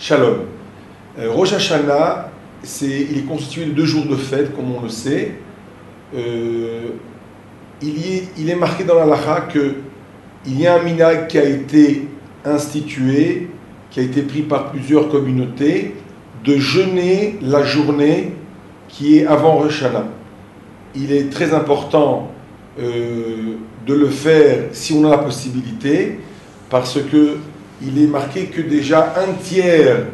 Shalom. Rosh Hashanah, il est constitué de 2 jours de fête, comme on le sait. Il est marqué dans la halakha qu'il y a un minhag qui a été institué, qui a été pris par plusieurs communautés, de jeûner la journée qui est avant Rosh Hashanah. Il est très important de le faire si on a la possibilité, parce que il est marqué que déjà 1/3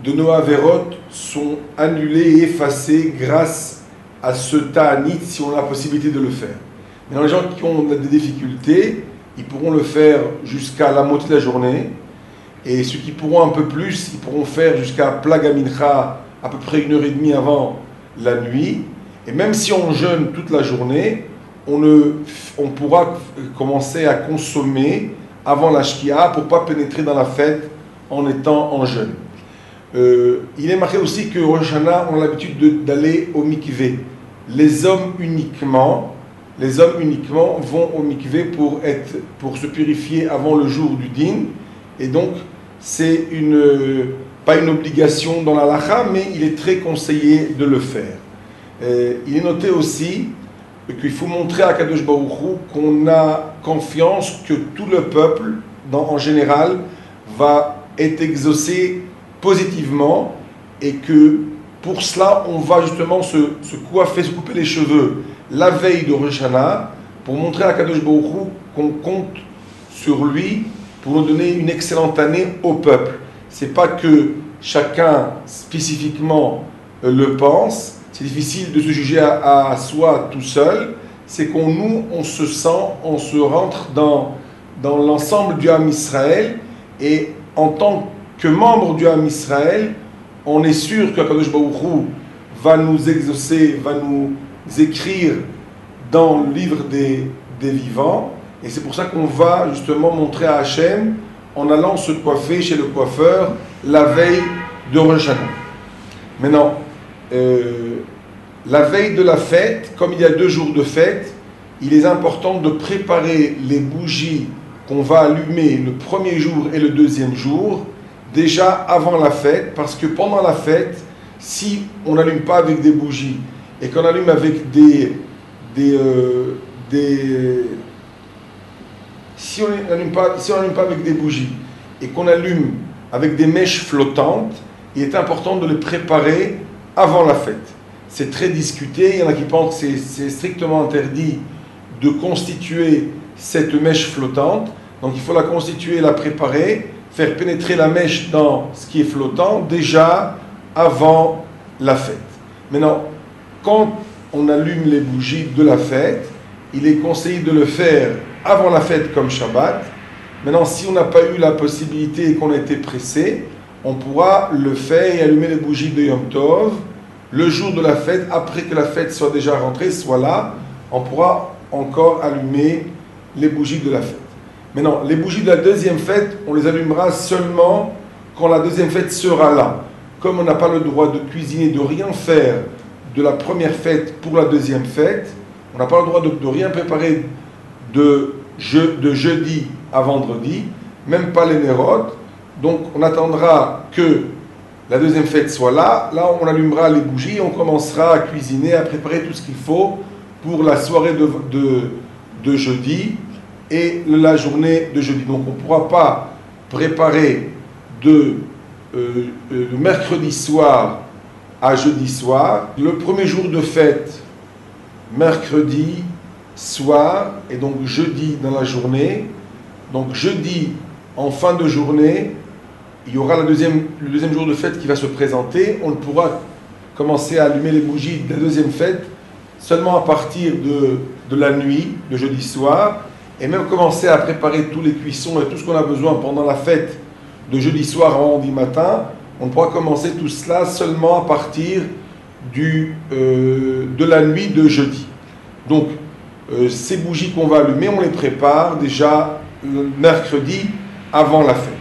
de nos avérotes sont annulés et effacés grâce à ce ta'anit, si on a la possibilité de le faire. Mais dans les gens qui ont des difficultés, ils pourront le faire jusqu'à la moitié de la journée, et ceux qui pourront un peu plus, ils pourront faire jusqu'à Plaga Mincha, à peu près 1h30 avant la nuit. Et même si on jeûne toute la journée, on pourra commencer à consommer avant la shkia pour ne pas pénétrer dans la fête en étant en jeûne. Il est marqué aussi que Rosh Hashanah ont l'habitude d'aller au mikvé. Les hommes uniquement vont au mikvé pour se purifier avant le jour du din. Et donc, c'est pas une obligation dans la halakha, mais il est très conseillé de le faire. Il est noté aussi qu'il faut montrer à Kadosh Baruch Hu qu'on a confiance que tout le peuple, en général, va être exaucé positivement, et que pour cela, on va justement se couper les cheveux la veille de Rosh Hashanah pour montrer à Kadosh Baruch Hu qu'on compte sur lui pour nous donner une excellente année au peuple. C'est pas que chacun spécifiquement le pense. C'est difficile de se juger à soi tout seul. C'est on se rentre dans l'ensemble du Ham Israël, et en tant que membre du Ham Israël, on est sûr que Kadosh Baruch Hu va nous exaucer, va nous écrire dans le livre des vivants, et c'est pour ça qu'on va justement montrer à Hachem en allant se coiffer chez le coiffeur la veille de Rosh Hashanah. Maintenant, la veille de la fête, comme il y a 2 jours de fête, il est important de préparer les bougies qu'on va allumer le premier jour et le deuxième jour, déjà avant la fête, parce que pendant la fête, si on n'allume pas avec des bougies et qu'on allume avec si on n'allume pas avec des bougies et qu'on allume avec des mèches flottantes, il est important de les préparer avant la fête. C'est très discuté, il y en a qui pensent que c'est strictement interdit de constituer cette mèche flottante, donc il faut la constituer, la préparer, faire pénétrer la mèche dans ce qui est flottant déjà avant la fête. Maintenant, quand on allume les bougies de la fête, il est conseillé de le faire avant la fête comme Shabbat. Maintenant, si on n'a pas eu la possibilité et qu'on a été pressé, on pourra le faire et allumer les bougies de Yom Tov le jour de la fête, après que la fête soit déjà rentrée, soit là, on pourra encore allumer les bougies de la fête. Maintenant, les bougies de la deuxième fête, on les allumera seulement quand la deuxième fête sera là. Comme on n'a pas le droit de cuisiner, de rien faire de la première fête pour la deuxième fête, on n'a pas le droit de rien préparer de jeudi à vendredi, même pas les nérotes. Donc on attendra que la deuxième fête soit là, on allumera les bougies, on commencera à cuisiner, à préparer tout ce qu'il faut pour la soirée de jeudi et la journée de jeudi. Donc on ne pourra pas préparer de mercredi soir à jeudi soir. Le premier jour de fête, mercredi soir, et donc jeudi dans la journée. Donc jeudi en fin de journée, il y aura le deuxième jour de fête qui va se présenter. On pourra commencer à allumer les bougies de la deuxième fête seulement à partir de la nuit, de jeudi soir, et même commencer à préparer tous les cuissons et tout ce qu'on a besoin pendant la fête de jeudi soir à vendredi matin. On pourra commencer tout cela seulement à partir de la nuit de jeudi. Donc, ces bougies qu'on va allumer, on les prépare déjà le mercredi avant la fête.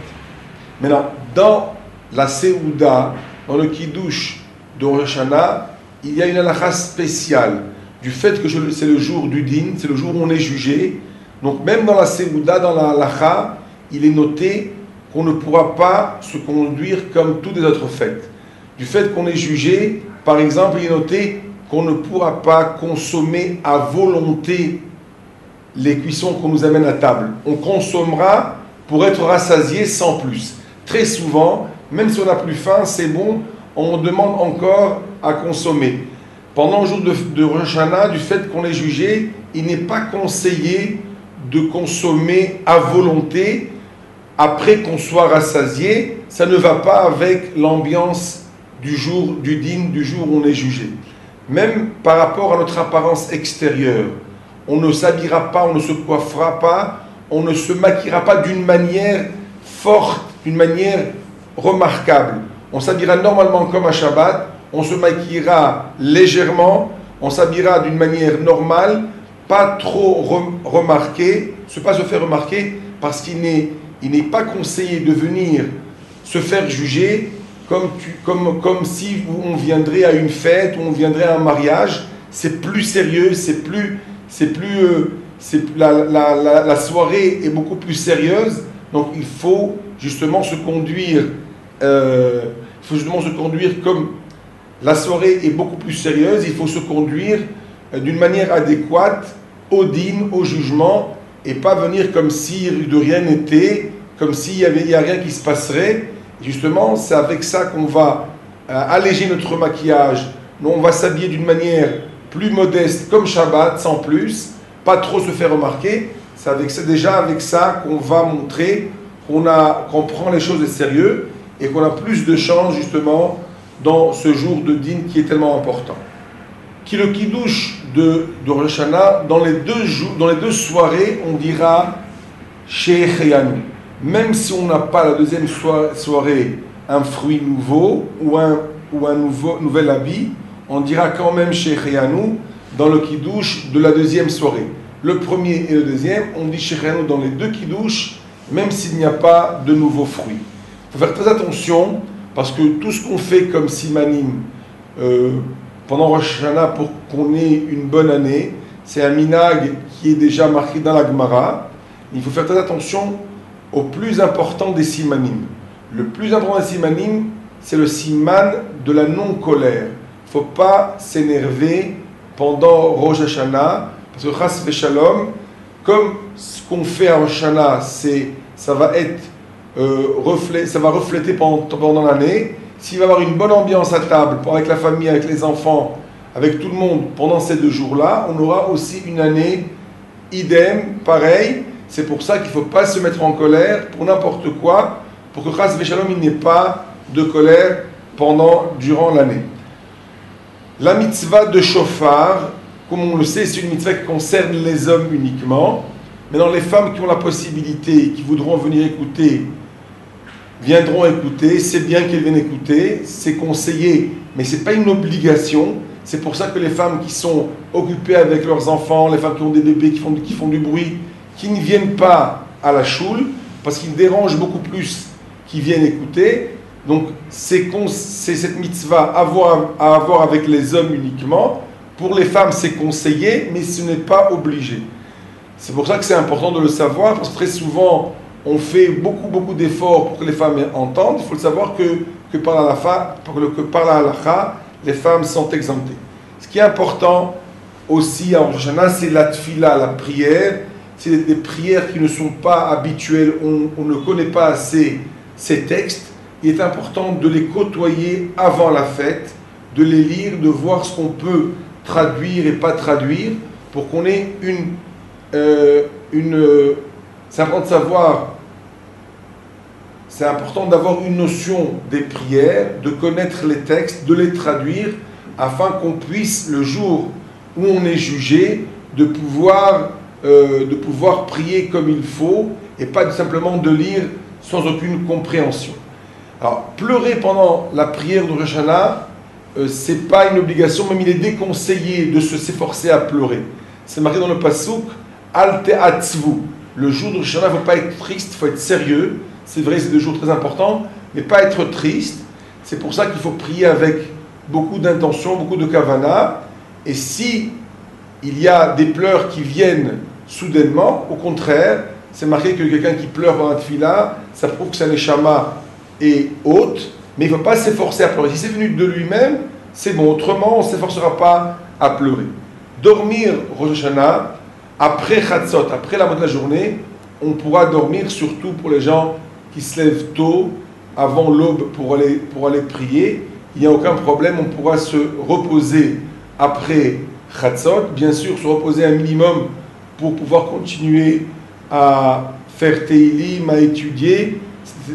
Maintenant, dans la Seouda, dans le Kiddush de Rosh Hashanah, il y a une halakha spéciale du fait que c'est le jour du din, c'est le jour où on est jugé. Donc même dans la Seouda, dans la halakha, il est noté qu'on ne pourra pas se conduire comme toutes les autres fêtes. Du fait qu'on est jugé, par exemple, il est noté qu'on ne pourra pas consommer à volonté les cuissons qu'on nous amène à table. On consommera pour être rassasié sans plus. Très souvent, même si on n'a plus faim, c'est bon, on demande encore à consommer. Pendant le jour de Rosh Hashanah, du fait qu'on est jugé, il n'est pas conseillé de consommer à volonté après qu'on soit rassasié. Ça ne va pas avec l'ambiance du jour, du dîn, du jour où on est jugé. Même par rapport à notre apparence extérieure, on ne s'habillera pas, on ne se coiffera pas, on ne se maquillera pas d'une manière forte, d'une manière remarquable. On s'habillera normalement comme un Shabbat, on se maquillera légèrement, on s'habillera d'une manière normale, pas trop remarqué, pas se faire remarquer, parce qu'il n'est pas conseillé de venir se faire juger comme si on viendrait à une fête ou on viendrait à un mariage. C'est plus sérieux, la soirée est beaucoup plus sérieuse, donc il faut justement se conduire comme la soirée est beaucoup plus sérieuse, il faut se conduire d'une manière adéquate au dîn, au jugement, et pas venir comme si de rien n'était, comme s'il n'y a rien qui se passerait. Justement, c'est avec ça qu'on va alléger notre maquillage. Nous, on va s'habiller d'une manière plus modeste, comme Shabbat, sans plus, pas trop se faire remarquer. C'est déjà avec ça qu'on va montrer qu'on prend les choses au sérieux et qu'on a plus de chance, justement, dans ce jour de dîn qui est tellement important. Qui le kiddush de Rosh Hashanah, dans les deux soirées, on dira Shehecheyanu. Même si on n'a pas la deuxième soirée un fruit nouveau ou un nouvel habit, on dira quand même Shehecheyanu dans le kiddush de la deuxième soirée. Le premier et le deuxième, on dit Shehecheyanu dans les deux kiddush, même s'il n'y a pas de nouveaux fruits. Il faut faire très attention, parce que tout ce qu'on fait comme simanim pendant Rosh Hashanah pour qu'on ait une bonne année, c'est un minag qui est déjà marqué dans la Gemara. Il faut faire très attention au plus important des simanim. Le plus important des simanim, c'est le siman de la non-colère. Il ne faut pas s'énerver pendant Rosh Hashanah, parce que Chas v'Shalom, comme ce qu'on fait à Rosh Hashanah, ça va refléter pendant l'année. S'il va y avoir une bonne ambiance à table, avec la famille, avec les enfants, avec tout le monde, pendant ces 2 jours-là, on aura aussi une année idem, pareil. C'est pour ça qu'il ne faut pas se mettre en colère pour n'importe quoi, pour que Chas v'Shalom, il n'y ait pas de colère durant l'année. La mitzvah de shofar, comme on le sait, c'est une mitzvah qui concerne les hommes uniquement. Maintenant, les femmes qui ont la possibilité, qui voudront venir écouter, viendront écouter. C'est bien qu'elles viennent écouter, c'est conseillé, mais ce n'est pas une obligation. C'est pour ça que les femmes qui sont occupées avec leurs enfants, les femmes qui ont des bébés, qui font du bruit, qui ne viennent pas à la choule, parce qu'ils dérangent beaucoup plus qu'ils viennent écouter. Donc, c'est cette mitzvah à avoir avec les hommes uniquement. Pour les femmes, c'est conseillé, mais ce n'est pas obligé. C'est pour ça que c'est important de le savoir, parce que très souvent, on fait beaucoup d'efforts pour que les femmes entendent. Il faut le savoir que par la halakha, les femmes sont exemptées. Ce qui est important aussi à Rosh Hashanah, c'est la tfila, la prière. C'est des prières qui ne sont pas habituelles, on ne connaît pas assez ces textes. Il est important de les côtoyer avant la fête, de les lire, de voir ce qu'on peut traduire et pas traduire, pour qu'on ait c'est important de savoir, c'est important d'avoir une notion des prières, de connaître les textes, de les traduire, afin qu'on puisse, le jour où on est jugé, de pouvoir prier comme il faut, et pas simplement de lire sans aucune compréhension. Alors, pleurer pendant la prière de Rosh Hashanah, c'est pas une obligation, même il est déconseillé de s'efforcer à pleurer. C'est marqué dans le pasuk, Al te'atzvu. Le jour de Rosh Hashanah, il ne faut pas être triste, il faut être sérieux. C'est vrai, c'est 2 jours très importants, mais pas être triste. C'est pour ça qu'il faut prier avec beaucoup d'intention, beaucoup de kavana. Et si il y a des pleurs qui viennent soudainement, au contraire, c'est marqué que quelqu'un qui pleure dans la tefila, ça prouve que sa neshama est haute, mais il ne faut pas s'efforcer à pleurer. Si c'est venu de lui-même, c'est bon. Autrement, on ne s'efforcera pas à pleurer. Dormir Rosh Hashanah, après Chatzot, après la mode de la journée, on pourra dormir, surtout pour les gens qui se lèvent tôt, avant l'aube, pour aller prier. Il n'y a aucun problème, on pourra se reposer après Chatzot. Bien sûr, se reposer un minimum pour pouvoir continuer à faire Teilim, à étudier.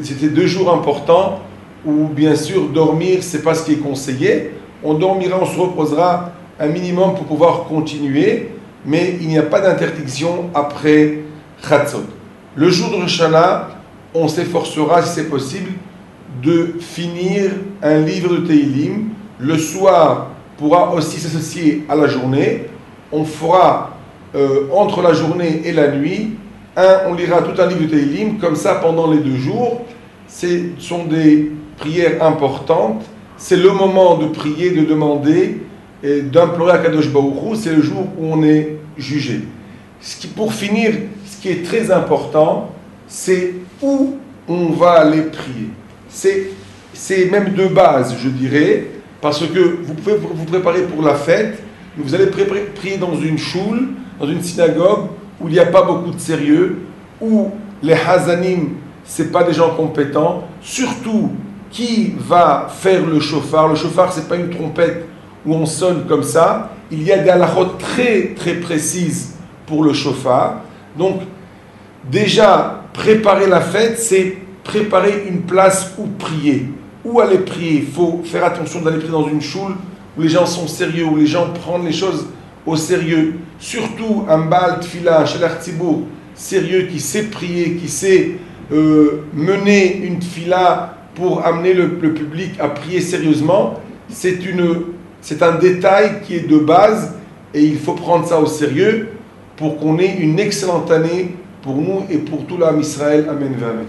C'était 2 jours importants où, bien sûr, dormir, c'est pas ce qui est conseillé. On dormira, on se reposera un minimum pour pouvoir continuer, mais il n'y a pas d'interdiction après Chatzot. Le jour de Rosh Hashanah, on s'efforcera, si c'est possible, de finir un livre de Teilim. Le soir pourra aussi s'associer à la journée. On fera entre la journée et la nuit, on lira tout un livre de Teilim, comme ça pendant les 2 jours. Ce sont des prières importantes. C'est le moment de prier, de demander, et d'implorer à Kadosh Baruch Hu. C'est le jour où on est jugé. Pour finir, ce qui est très important, c'est où on va aller prier. C'est même de base, je dirais, parce que vous pouvez vous préparer pour la fête, mais vous allez prier dans une choule, dans une synagogue, où il n'y a pas beaucoup de sérieux, où les hazanim, ce n'est pas des gens compétents, surtout qui va faire le shofar. Le shofar, ce n'est pas une trompette où on sonne comme ça. Il y a des halachot très très précises pour le shofar. Donc, déjà, préparer la fête, c'est préparer une place où prier. Où aller prier? Il faut faire attention d'aller prier dans une choule où les gens sont sérieux, où les gens prennent les choses au sérieux. Surtout un Baal Tfila, un Shelach Tzibour sérieux qui sait prier, qui sait mener une Tfila pour amener le public à prier sérieusement. C'est un détail qui est de base et il faut prendre ça au sérieux pour qu'on ait une excellente année pour nous et pour tout l'âme Israël. Amen. Amen.